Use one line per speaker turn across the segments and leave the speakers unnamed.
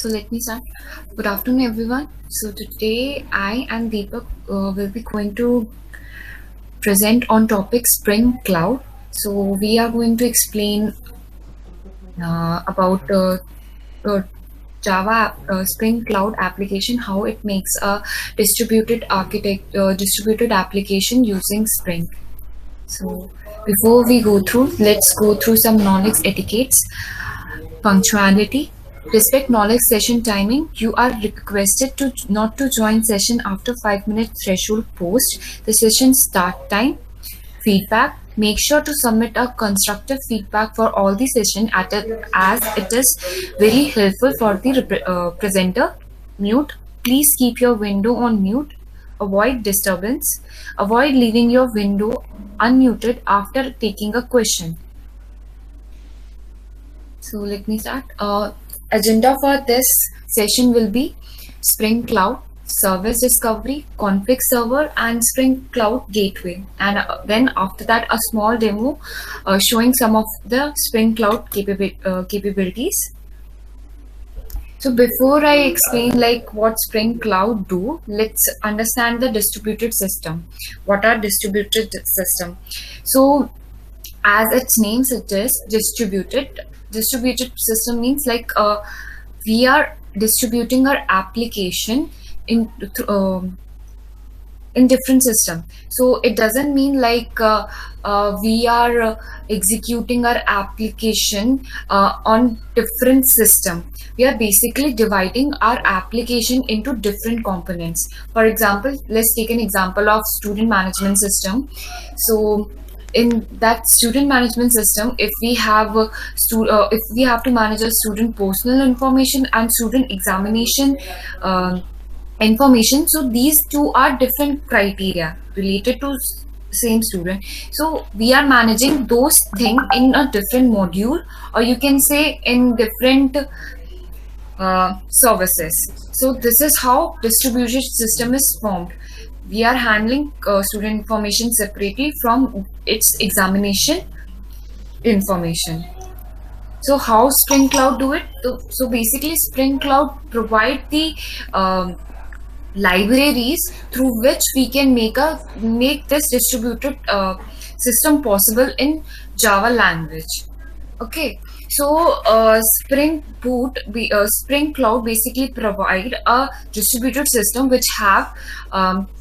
So let me start. Good afternoon, everyone. So today I and Deepak will be going to present on topic Spring Cloud. So we are going to explain about uh, Java Spring Cloud application, how it makes a distributed application using Spring. So before we go through, let's go through some knowledge etiquettes. Punctuality. Respect knowledge session timing. You are requested to not to join session after 5 minute threshold post the session start time. Feedback. Make sure to submit a constructive feedback for all the session as it is very helpful for the presenter. Mute. Please keep your window on mute. Avoid disturbance. Avoid leaving your window unmuted after taking a question. So let me start. Agenda for this session will be Spring Cloud, Service Discovery, Config Server, and Spring Cloud Gateway. And then after that, a small demo showing some of the Spring Cloud capabilities. So before I explain like what Spring Cloud do, let's understand the distributed system. What are distributed system? So as its name suggests, distributed system means like we are distributing our application in in different system. So it doesn't mean like we are executing our application on different system. We are basically dividing our application into different components. For example, let's take an example of student management system. So in that student management system, if we have if we have to manage a student personal information and student examination information, so these two are different criteria related to same student. So we are managing those things in a different module, or you can say in different services. So this is how distributed system is formed. We are handling student information separately from its examination information. So how Spring Cloud do it? So basically Spring Cloud provide the libraries through which we can make this distributed system possible in Java language. Okay, so Spring Cloud basically provide a distributed system which have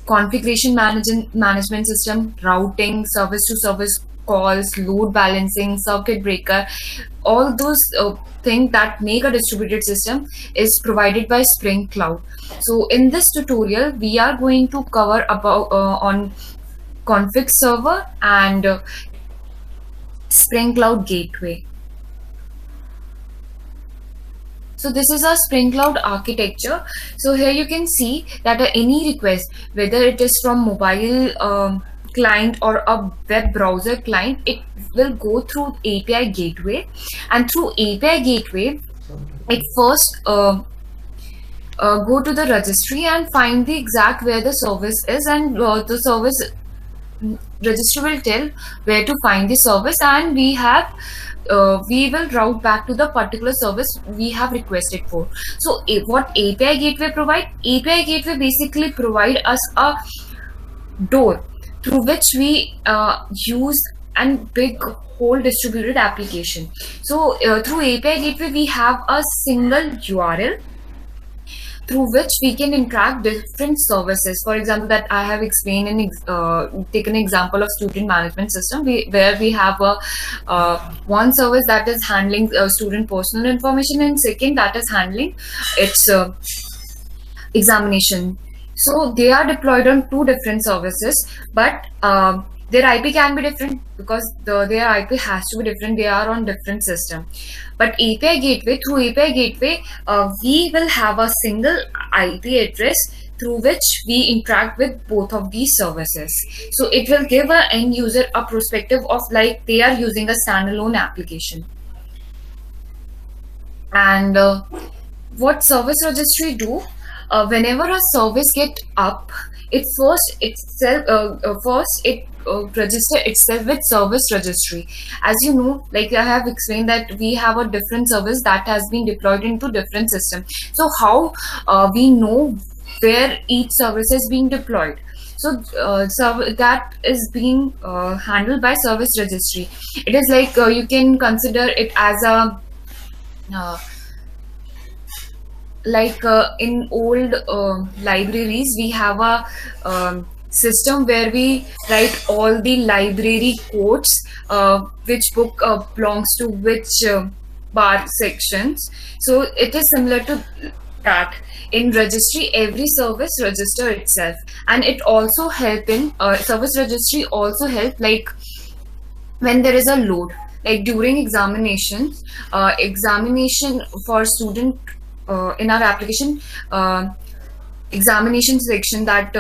configuration management system, routing, service to service calls, load balancing, circuit breaker. All those things that make a distributed system is provided by Spring Cloud. So in this tutorial, we are going to cover about on config server and Spring Cloud Gateway. So this is our Spring Cloud architecture. So here you can see that any request, whether it is from mobile client or a web browser client, it will go through API gateway, and through API gateway, it first go to the registry and find the exact where the service is, and the service registry will tell where to find the service, and we will route back to the particular service we have requested for. So what API gateway provide? API gateway basically provide us a door through which we use and big whole distributed application. So through API gateway, we have a single URL through which we can interact different services. For example, that I have explained and taken an example of student management system, where we have a one service that is handling student personal information, and second that is handling its examination. So they are deployed on two different services, but their IP can be different because their IP has to be different. They are on different system. But API gateway, through API gateway, we will have a single IP address through which we interact with both of these services. So it will give an end user a perspective of like they are using a standalone application. And what service registry do? whenever a service get up, it first it register itself with service registry. As you know, like I have explained, that we have a different service that has been deployed into different system. So how we know where each service is being deployed? So that is being handled by service registry. It is like you can consider it as a uh, like in old libraries, we have a system where we write all the library codes, which book belongs to which bar sections. So it is similar to that. In registry, every service register itself, and it also help in service registry also help, like when there is a load, like during examinations, examination for student, in our application, examination section that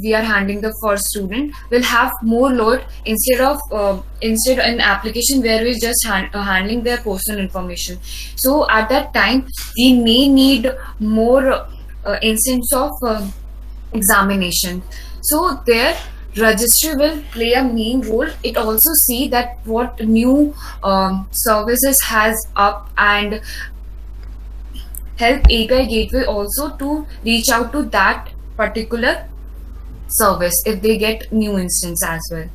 we are handling the first student will have more load, instead an application where we just handling their personal information. So at that time we may need more instance of examination. So there registry will play a main role. It also see that what new services has up, and help API gateway also to reach out to that particular service if they get new instance as well.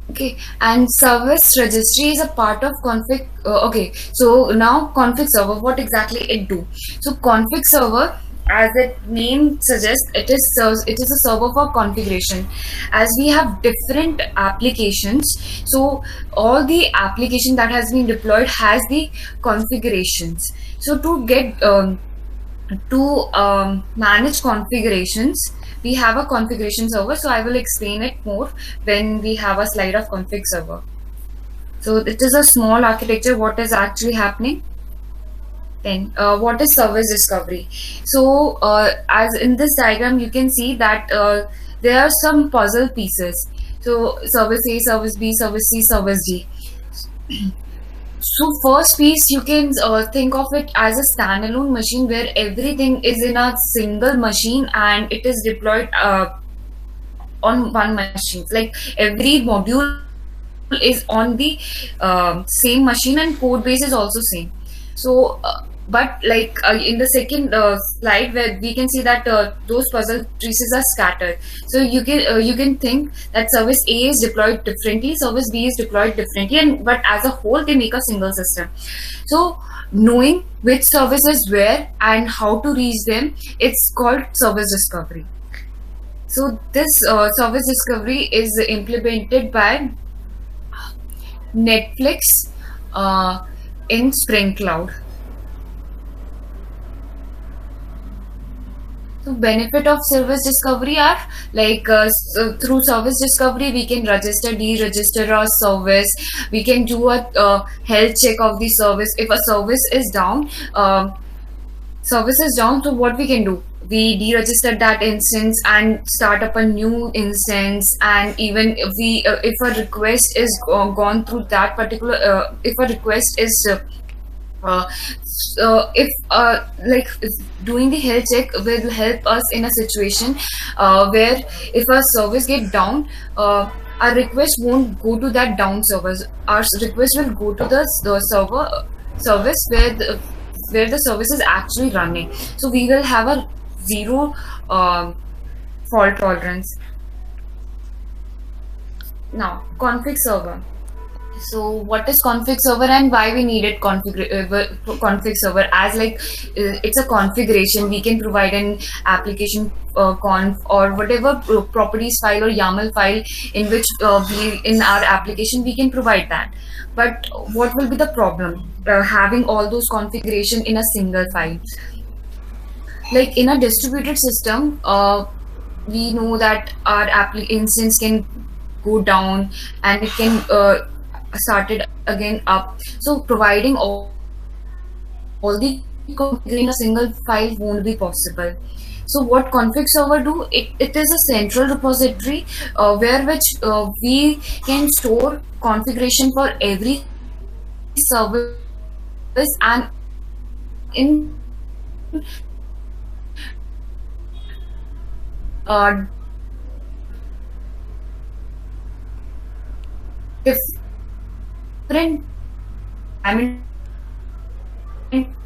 Okay, and service registry is a part of config. Okay, so now config server, what exactly it do? So config server, as its name suggests, it is a server for configuration. As we have different applications, so all the application that has been deployed has the configurations. So to manage configurations, we have a configuration server. So I will explain it more when we have a slide of config server. So it is a small architecture, what is actually happening. Then what is service discovery? So as in this diagram you can see that there are some puzzle pieces. So service A, service B, service C, service D. So first piece, you can think of it as a standalone machine where everything is in a single machine and it is deployed on one machine. Like every module is on the same machine, and code base is also same. So but like in the second slide, where we can see that those puzzle pieces are scattered. So you can think that service A is deployed differently, service B is deployed differently, and but as a whole they make a single system. So knowing which service is where and how to reach them, it's called service discovery. So this service discovery is implemented by Netflix in Spring Cloud. So benefit of service discovery are like through service discovery we can register, deregister a service. We can do a health check of the service. If a service is down, so what we can do? We deregister that instance and start up a new instance. And even if a request is gone through that particular, if a request is uh, if like if doing the health check will help us in a situation where if a service get down, our request won't go to that down service. Our request will go to the service where the service is actually running. So we will have a zero fault tolerance. Now config server. So what is config server and why we needed config server? As like it's a configuration, we can provide an application conf or whatever properties file or YAML file in which we in our application we can provide that. But what will be the problem having all those configuration in a single file? Like in a distributed system, we know that our instance can go down and it can started again up. So providing all the configuration in a single file won't be possible. So what config server do? It is a central repository where which we can store configuration for every service and in different environment,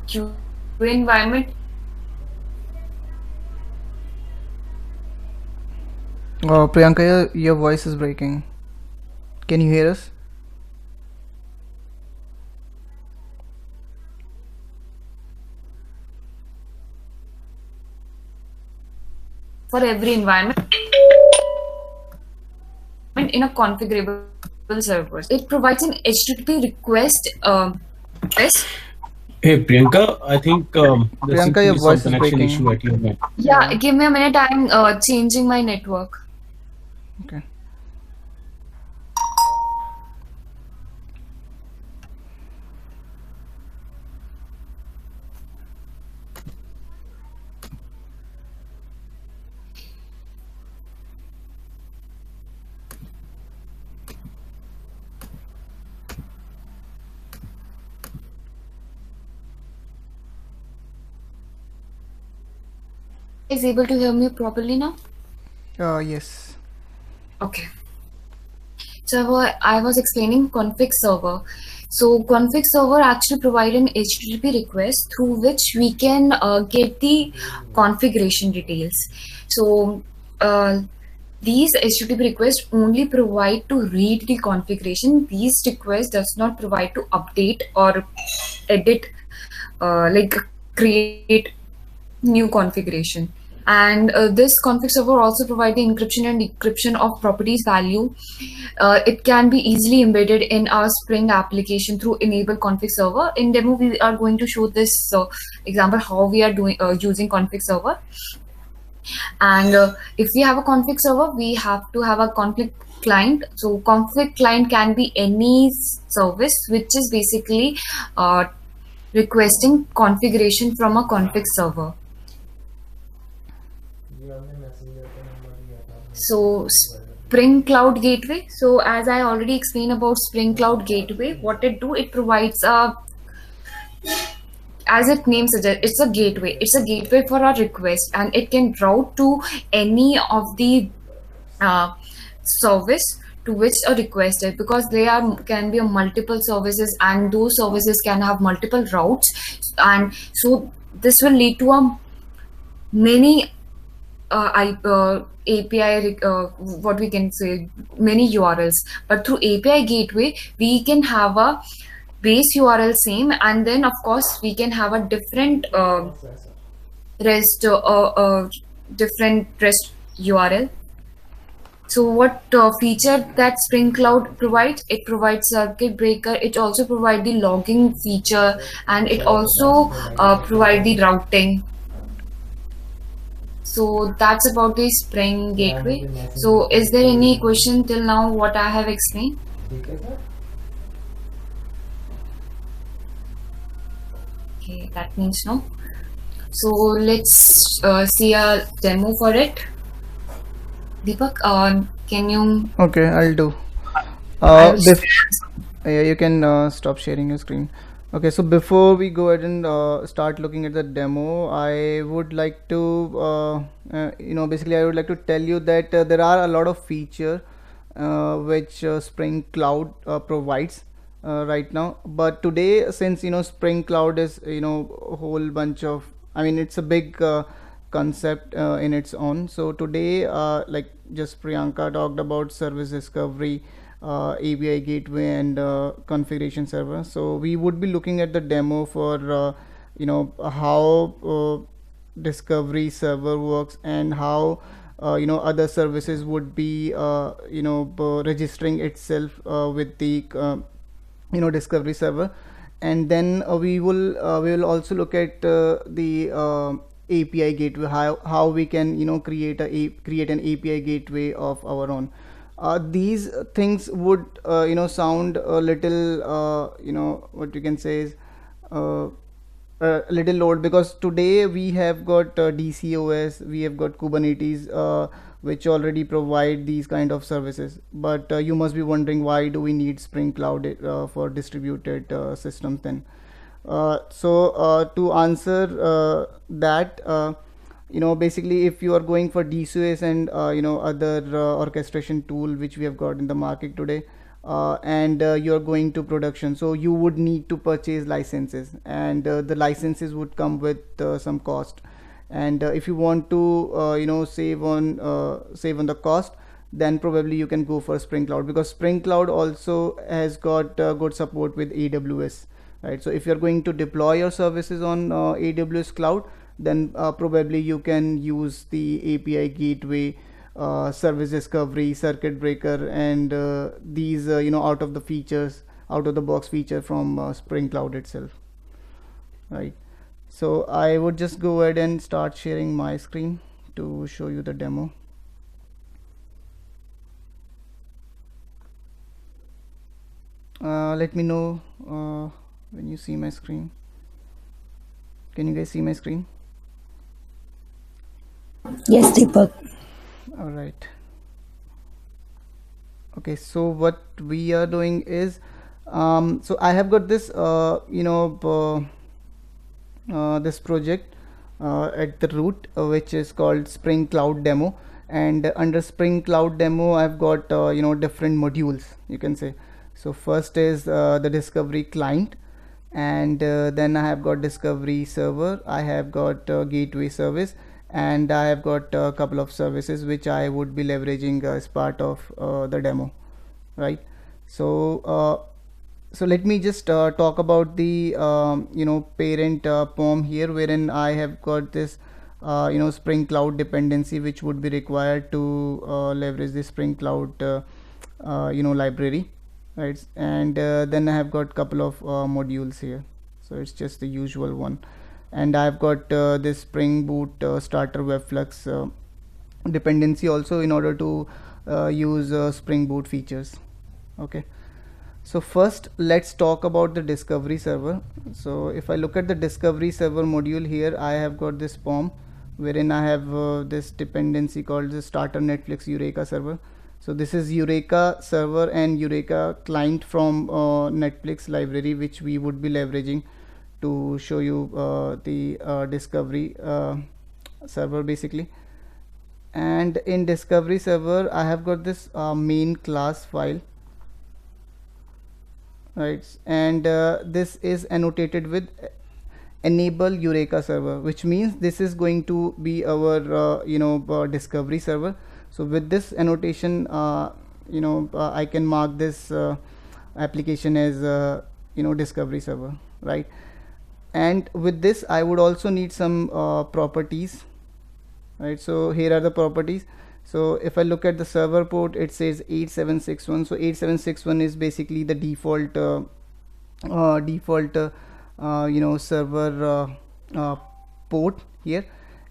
QA environment.
Priyanka, your voice is breaking. Can you hear us?
For every environment in a configurable server. It provides an HTTP request. Request.
Hey Priyanka, I think there seems
Priyanka,
to
your
be some
voice is
connection issue
breaking.
at your end.
Yeah,
Yeah.
give me a minute. I'm changing my network.
Okay.
Is able to hear me properly now?
Yes.
Okay. So I was explaining config server. So config server actually provide an HTTP request through which we can get the configuration details. So uh, these HTTP requests only provide to read the configuration. These requests does not provide to update or edit, like create new configuration. And this config server also provide the encryption and decryption of properties value. It can be easily embedded in our Spring application through enable config server. In demo, we are going to show this example how we are doing using config server. And if we have a config server, we have to have a config client. So config client can be any service which is basically requesting configuration from a config server. So Spring Cloud Gateway. So as I already explained about Spring Cloud Gateway, what it do, it provides a, as its name suggests, it's a gateway. It's a gateway for a request, and it can route to any of the uh, service to which a request is, because there are can be a multiple services, and those services can have multiple routes, and so this will lead to a many API, what we can say, many URLs. But through API gateway, we can have a base URL same, and then of course we can have a different REST, different REST URL. So what feature that Spring Cloud provides? It provides circuit breaker. It also provides the logging feature, and it also provide the routing. So that's about the Spring Gateway. So is there any question till now what I have explained? Okay, that means no. So let's see a demo for it. Deepak, can you?
Okay, I'll do.
I'll.
Yeah, you can stop sharing your screen. Okay, so before we go ahead and start looking at the demo, I would like to, basically, I would like to tell you that there are a lot of feature which Spring Cloud provides right now. But today, since Spring Cloud is a whole bunch of, I mean, it's a big concept in its own. So today, like just Priyanka talked about service discovery, API gateway, and configuration server. So we would be looking at the demo for how discovery server works, and how other services would be registering itself with the discovery server. And then we will also look at the API gateway, how we can create an API gateway of our own. These things would sound a little what you can say is uh, a little load, because today we have got DCOS, we have got Kubernetes, which already provide these kind of services. But you must be wondering, why do we need Spring Cloud for distributed systems then? To answer that, basically, if you are going for DCOS and other orchestration tool which we have got in the market today, and you are going to production, so you would need to purchase licenses, and the licenses would come with some cost. And if you want to save on the cost, then probably you can go for Spring Cloud, because Spring Cloud also has got good support with AWS, right? So if you're going to deploy your services on AWS cloud, then probably you can use the API gateway, service discovery, circuit breaker, and these out of the features, out of the box feature from Spring Cloud itself, right? So I would just go ahead and start sharing my screen to show you the demo. Let me know when you see my screen. Can you guys see my screen?
Yes, Deepak.
All right. Okay, so what we are doing is, so I have got this this project at the root, which is called Spring Cloud Demo, and under Spring Cloud Demo I've got different modules, you can say. So first is the discovery client, and then I have got discovery server, I have got gateway service, and I have got a couple of services which I would be leveraging as part of the demo, right? So let me just talk about the parent POM here, wherein I have got this Spring Cloud dependency which would be required to leverage the Spring Cloud library, right? And then I have got couple of modules here, so it's just the usual one. And I've got this Spring Boot starter webflux dependency also, in order to use Spring Boot features. Okay, so first let's talk about the discovery server. So if I look at the discovery server module here, I have got this POM wherein I have this dependency called the starter Netflix Eureka server. So this is Eureka server and Eureka client from Netflix library, which we would be leveraging to show you the discovery server basically. And in discovery server I have got this main class file, right? And this is annotated with enable Eureka server, which means this is going to be our discovery server. So with this annotation I can mark this application as discovery server, right? And with this I would also need some properties, right? So here are the properties. So if I look at the server port, it says 8761. So 8761 is basically the default server port here.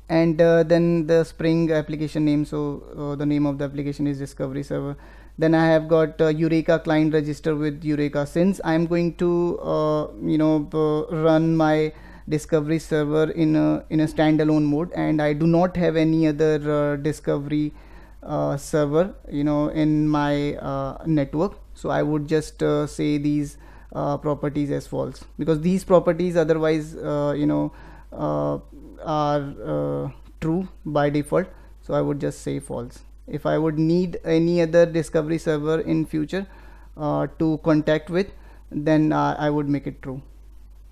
And then the Spring application name, so the name of the application is discovery server. Then I have got Eureka client register with Eureka. Since I'm going to run my discovery server in a standalone mode, and I do not have any other discovery server in my network, so I would just say these properties as false, because these properties otherwise are true by default. So I would just say false. If I would need any other discovery server in future to contact with, then I would make it true,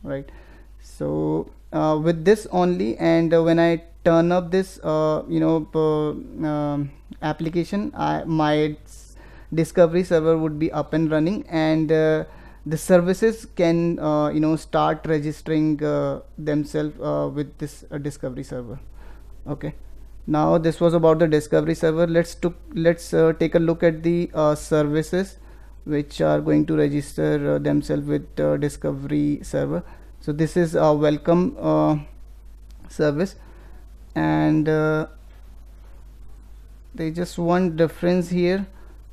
right? So with this only, and when I turn up this application, my discovery server would be up and running, and the services can start registering themselves with this discovery server. Okay, now this was about the discovery server. Let's take a look at the services which are going to register themselves with discovery server. So this is a welcome service, and there's just one difference here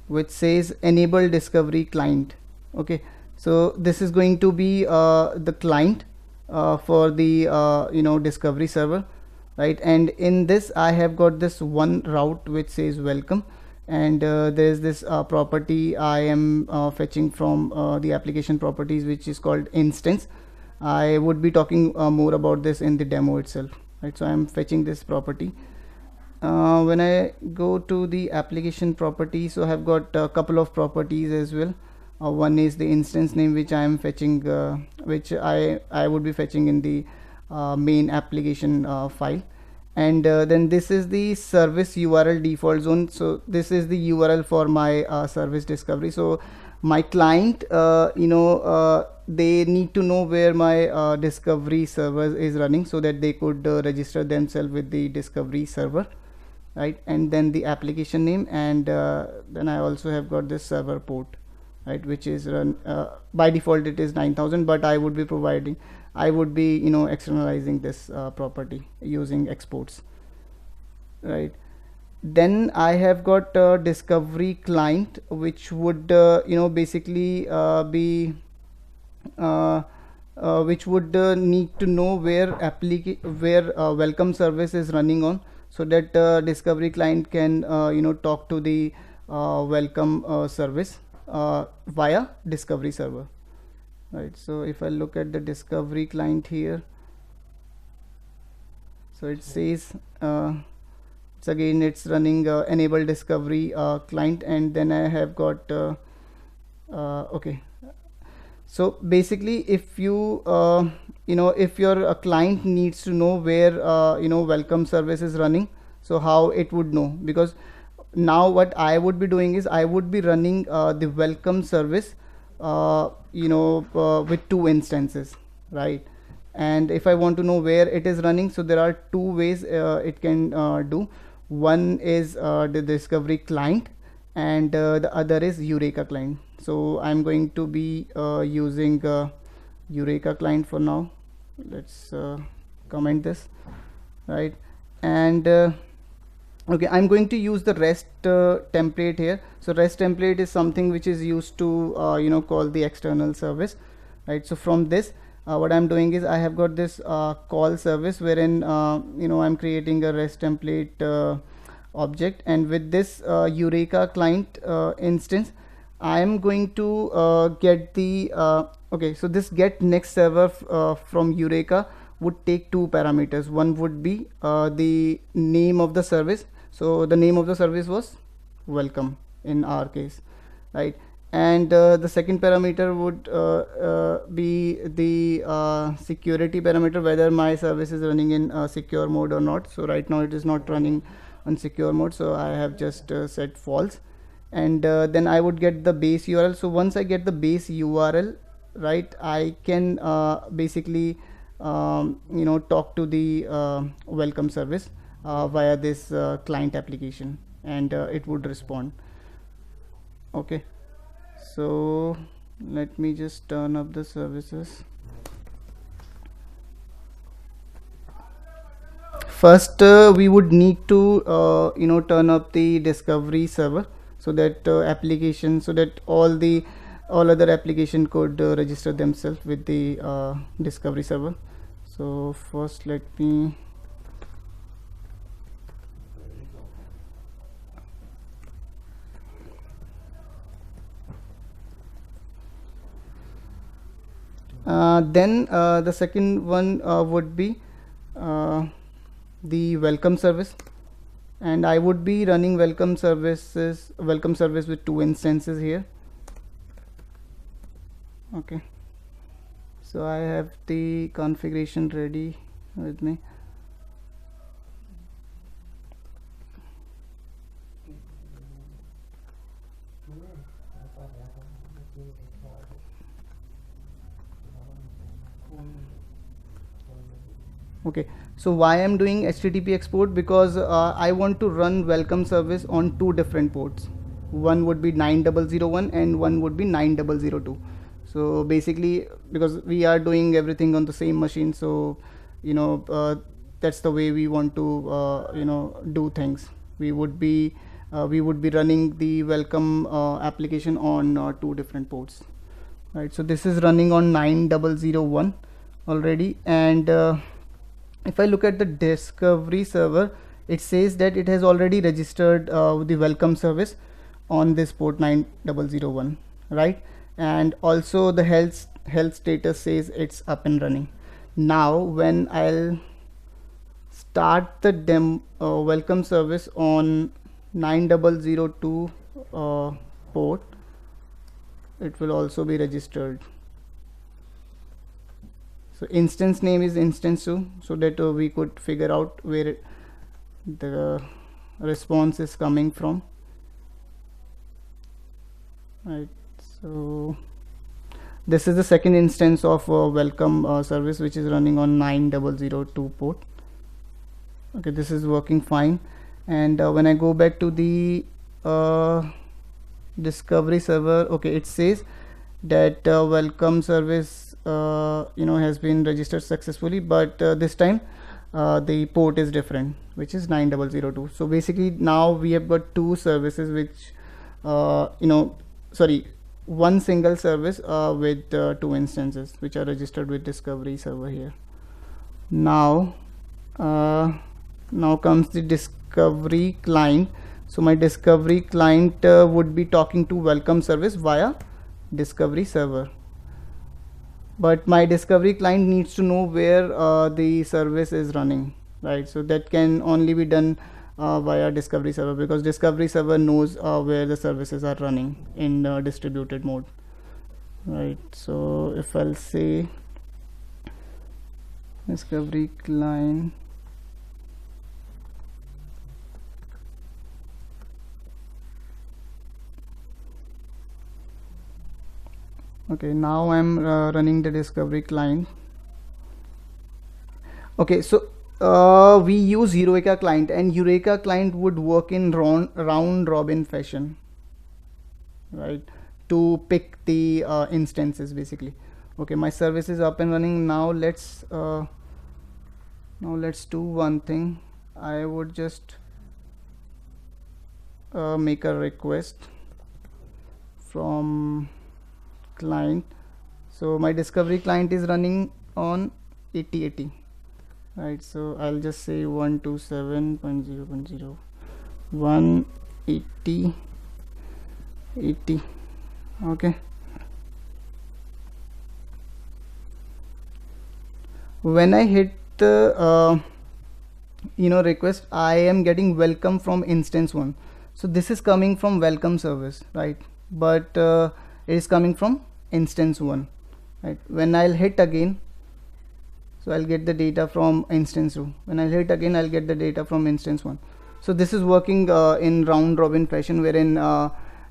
which says enable discovery client. Okay, so this is going to be the client for the discovery server, right? And in this I have got this one route which says welcome, and there is this property I am fetching from the application properties, which is called instance, I would be talking more about this in the demo itself, right? So I'm fetching this property. When I go to the application property, so I have got a couple of properties as well. One is the instance name, which I am fetching, which I would be fetching in the main application file. And then this is the service URL default zone. So this is the URL for my service discovery. So my client, they need to know where my discovery server is running, so that they could register themselves with the discovery server, right? And then the application name, and then I also have got this server port, right, which is run by default it is 9000, but I would be externalizing this property using exports, right? Then I have got a discovery client, which would basically be which would need to know where welcome service is running on, so that discovery client can talk to the welcome service via discovery server, right? So if I look at the discovery client here, so it says it's running enable discovery client, and then I have got okay. So basically, if you if your client needs to know where welcome service is running, so how it would know? Because now what I would be doing is I would be running the welcome service with 2 instances, right? And if I want to know where it is running, so there are 2 ways it can do. One is the discovery client, and the other is Eureka client. So I'm going to be using Eureka client for now. Let's comment this, right? And okay, I'm going to use the REST template here. So REST template is something which is used to call the external service, right? So from this what I'm doing is I have got this call service, wherein I'm creating a REST template object, and with this Eureka client instance, I am going to get the okay, so this get next server from Eureka would take 2 parameters. One would be the name of the service. So the name of the service was welcome in our case, right? And the second parameter would be the security parameter, whether my service is running in secure mode or not. So right now it is not running on secure mode, so I have just set false. And then I would get the base URL. So once I get the base URL, right, I can basically talk to the welcome service via this client application, and it would respond. Okay, so let me just turn up the services. First we would need to turn up the discovery server, so that application, so that all other application could register themselves with the discovery server. So first let me then the second one would be the welcome service, and I would be running welcome service with 2 instances here. Okay, so I have the configuration ready with me. Okay, so why I'm doing HTTP export? Because I want to run welcome service on 2 different ports. One would be 9001 and one would be 9002. So basically, because we are doing everything on the same machine, so that's the way we want to do things. We would be running the welcome application on 2 different ports, right? So this is running on 9001 already, and if I look at the discovery server, it says that it has already registered the welcome service on this port 9001, right? And also the health health status says it's up and running. Now when I'll start the welcome service on 9002 port, it will also be registered. So instance name is instance2, so that we could figure out where the response is coming from, right? So this is the second instance of welcome service which is running on 9002 port. Okay, this is working fine. And when I go back to the discovery server, okay, it says that welcome service has been registered successfully, but this time the port is different, which is 9002. So basically now we have got two services which one single service with two instances which are registered with discovery server here. Now comes the discovery client. So my discovery client would be talking to welcome service via discovery server, but my discovery client needs to know where the service is running, right? So that can only be done via discovery server, because discovery server knows where the services are running in distributed mode, right? So if I'll say discovery client, okay, now I'm running the discovery client. Okay, so we use Eureka client, and Eureka client would work in round robin fashion, right, to pick the instances basically. Okay, my service is up and running. Now let's do one thing. I would just make a request from client. So my discovery client is running on 8080, right? So I'll just say 127.0.0 180 80. Okay, when I hit the request, I am getting welcome from instance 1. So this is coming from welcome service, right? But it is coming from instance 1, right? When I'll hit again, so I'll get the data from instance 2. When I'll hit again, I'll get the data from instance 1. So this is working in round robin fashion, wherein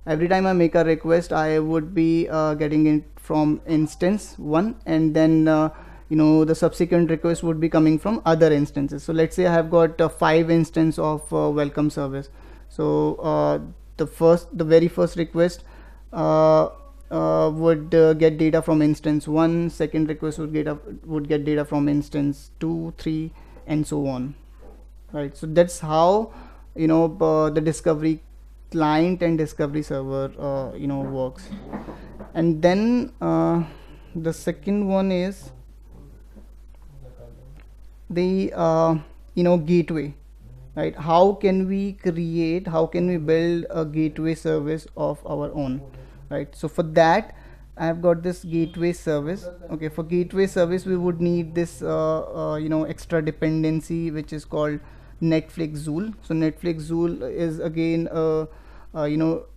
every time I make a request, I would be getting it from instance 1, and then the subsequent request would be coming from other instances. So let's say I have got 5 instances of welcome service. So the very first request would get data from instance 1, second request would get data from instance 2, 3, and so on, right? So that's how the discovery client and discovery server works. And then the second one is the gateway, right? How can we build a gateway service of our own, right? So for that, I have got this gateway service. Okay, for gateway service we would need this extra dependency which is called Netflix Zool. So Netflix Zool is again a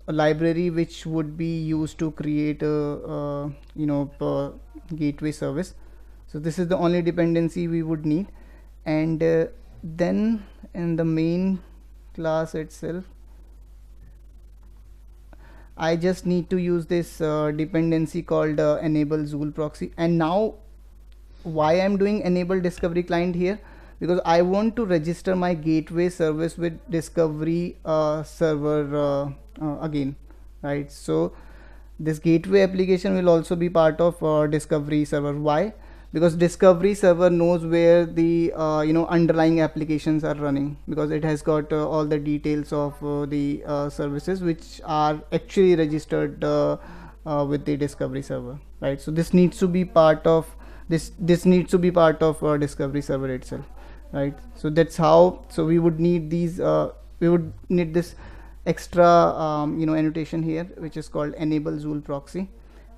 library which would be used to create a gateway service. So this is the only dependency we would need. And then in the main class itself, I just need to use this dependency called enable Zool proxy. And now why I'm doing enable discovery client here, because I want to register my gateway service with discovery server again, right? So this gateway application will also be part of discovery server. Why? Because discovery server knows where the underlying applications are running, because it has got all the details of the services which are actually registered with the discovery server, right? So this needs to be part of discovery server itself, right? So that's how. So we would need these we would need this extra annotation here which is called enable Zool proxy.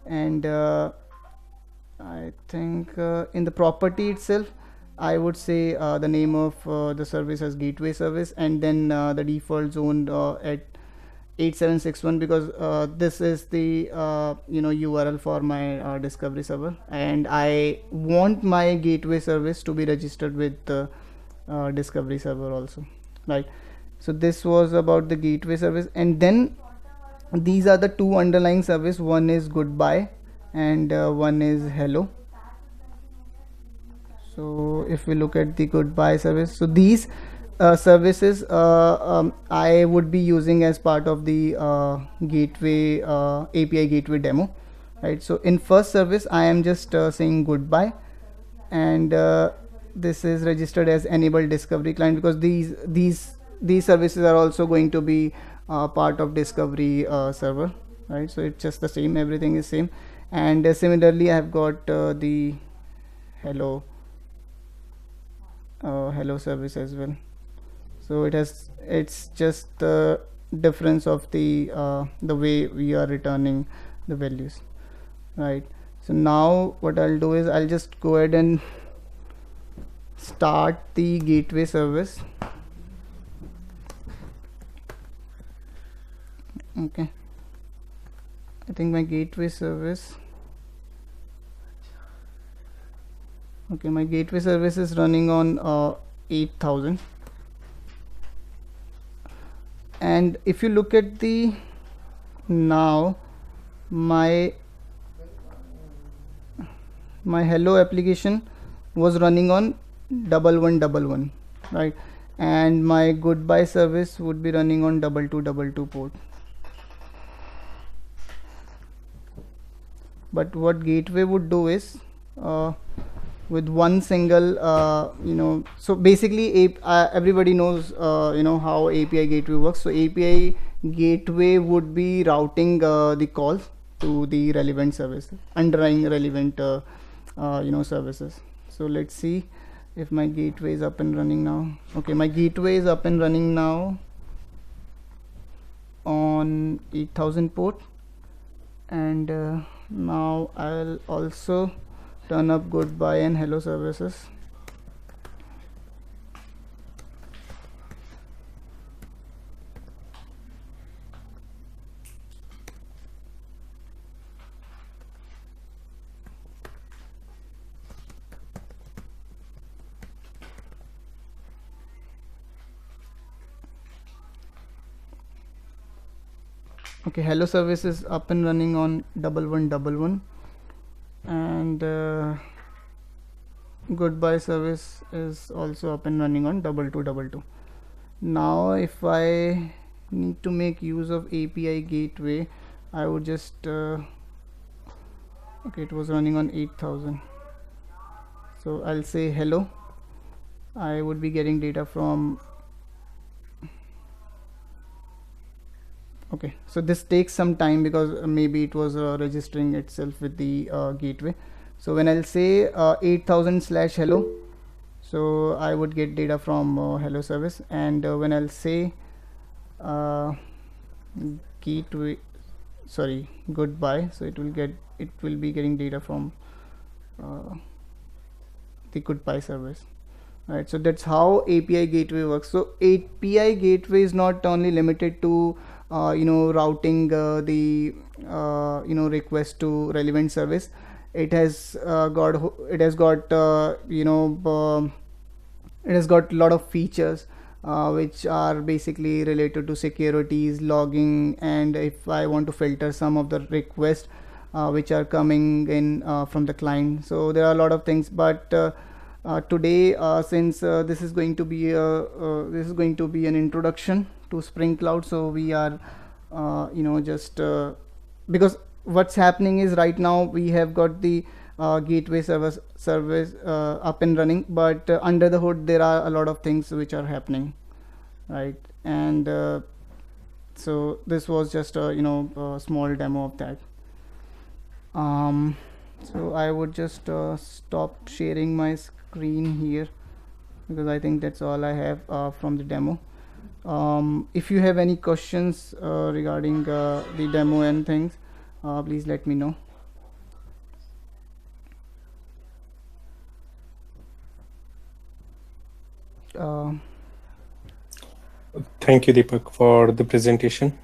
And I think in the property itself, I would say the name of the service as gateway service, and then the default zone at 8761, because this is the URL for my discovery server, and I want my gateway service to be registered with the discovery server also, right? So this was about the gateway service, and then these are the two underlying service. One is goodbye and one is hello. So if we look at the goodbye service, so these services I would be using as part of the gateway API gateway demo, right? So in first service I am just saying goodbye, and this is registered as enable discovery client, because these services are also going to be part of discovery server, right? So it's just the same, everything is same. And similarly I have got the hello hello service as well. So it's just the difference of the way we are returning the values, right? So now what I'll do is I'll just go ahead and start the gateway service. Okay, I think my gateway service, okay, my gateway service is running on 8000. And if you look at the now my hello application was running on 1111, right? And my goodbye service would be running on 2222 port. But what gateway would do is with one single so basically everybody knows how API gateway works. So API gateway would be routing the calls to the relevant service, underlying relevant services. So let's see if my gateway is up and running now. Okay, my gateway is up and running now on 8000 port, and now I'll also turn up goodbye and hello services. Okay, hello service is up and running on 1111, and goodbye service is also up and running on 2222. Now if I need to make use of API gateway, I would just okay, it was running on 8000, so I'll say hello. I would be getting data from, okay, so this takes some time because maybe it was registering itself with the gateway. So when I'll say 8000/hello, so I would get data from hello service, and when I'll say gateway, sorry, goodbye, so it will be getting data from the goodbye service, right? So that's how API gateway works. So API gateway is not only limited to routing the request to relevant service. It has got a lot of features which are basically related to securities, logging, and if I want to filter some of the requests which are coming in from the client. So there are a lot of things, but today since this is going to be an introduction to Spring Cloud, so we are just because what's happening is right now we have got the gateway service up and running, but under the hood there are a lot of things which are happening, right? And so this was just a a small demo of that. So I would just stop sharing my screen here, because I think that's all I have from the demo. If you have any questions regarding the demo and things, please let me know. Uh,
Thank you, Deepak, for the presentation.